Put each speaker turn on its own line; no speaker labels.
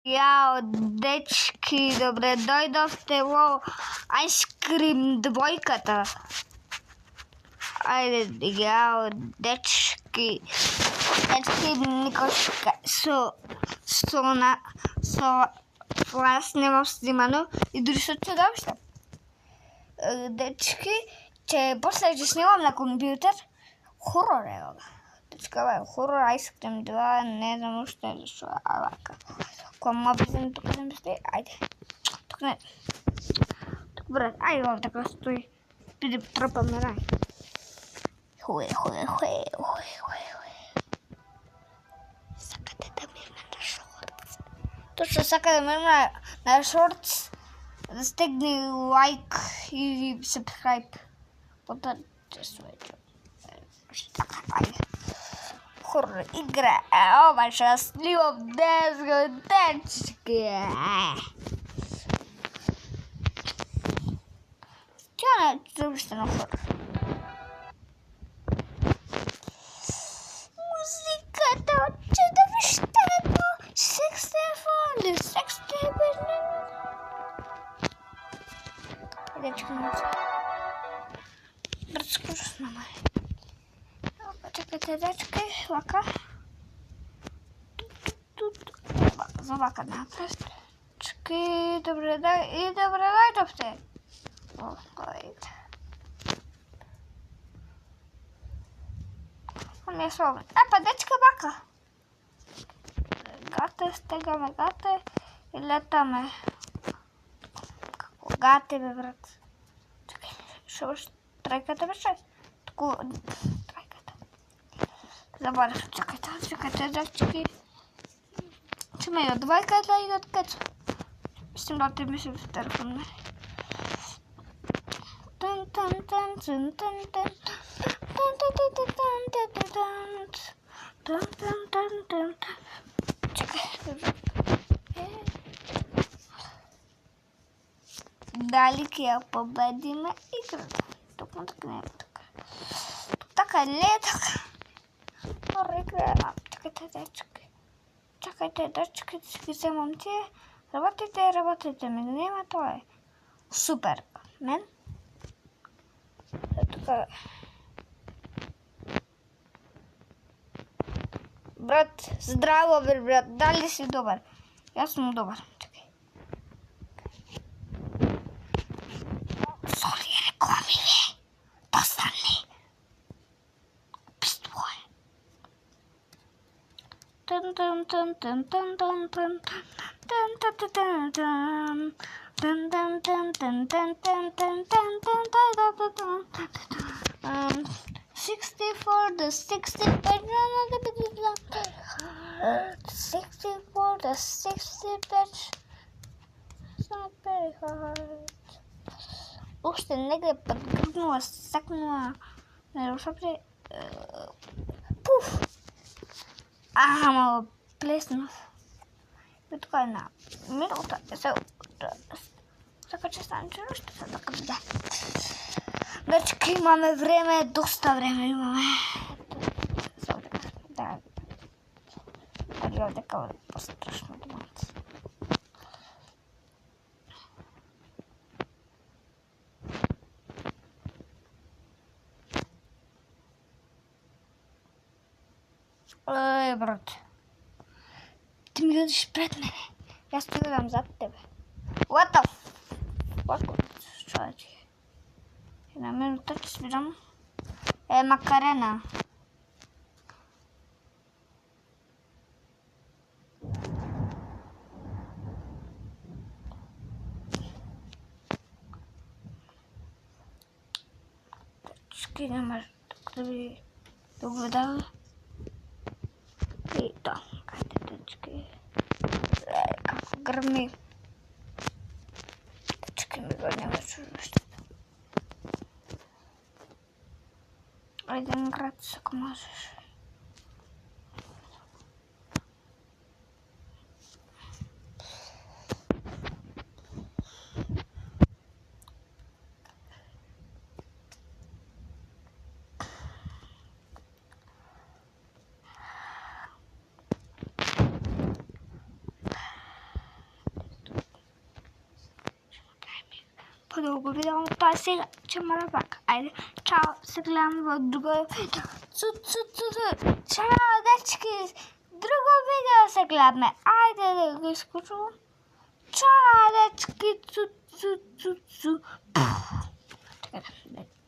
Jao, dečki, dobre dojdovte u ovo ice cream dvojkata. Ajde, jao, dečki, Nikoška, vlastne snímanú i družstvo, čo dobrze. Dečki, če posle, že snímam na kompjuter, horor, evo ga. Dečka, ovo je horor, ice cream 2, ne znam što je što je ovaka. Ko mobilizam, tuko ne stoji, ajde. Tuko ne. Tuko brat, ajde ovo tako stoji. Pide tropa me raj. Huje. Sakate da mirna na shorts. To što sakate mirna na shorts, stegni like i subscribe. Potom će sveđu. Tako, ajde. Horror igra, ovaj šasljivo dečki. Čo neću na horror? Muzika, to će da vi šta je to? Sextefon. Dečki, muzika. Bratsko, što s nama je? Čekajte, dečki, ovaka. Ovaka napred. Čekaj, dobre dojdovte. Ide. On je slobodan. Pa dečka baka. Gate, stegame gate i letame. Kako gate, be, brat. Čekaj, što još trajkate, be, šest. Tako, trajkate. Zaborav, čekajte, dečki. Če me od dvojkata i od keca. Mislim da ti mislim v telefon ne. Далеки я победим игру. Тук му так не така. Тук така не така. Čekajte, dečki, se momci, rabotite, mi nema to je. Super, men? Tako. Brat, zdravo, brat, da li si dobar? Ja sam dobar, čekaj. Sorry, rekao mi vi, dostani. Pistvoje. For the 60 patch. It's not very hard. Ušte negdje podgrnula, saknula. Ne rušapre. Puf! Aha, malo plesno. I tako je na minuta. Saka će stanče rušte sad tako da. Dečki, imame vreme, dosta vreme imame. Da. Ali ovdje kao postrašno domac. Brate. Ti mi ideš pred mene. Ja stojim za tebe. What the fuck? Čovječe. Na minuta će sviđam. Makarena. Dečki, nema da bi ugledali. I to. Ajde, dečki. Kako grmi. Dečki, mi god nema čužno. Ajde, gratis ako možeš. jako długo video, pa se ćemo bak. Ajde, čao, se gledamo u drugoj video. Čao, dečki, drugo video se gledame. Ajde da ga iskuču. Čao, dečki, Čekaj,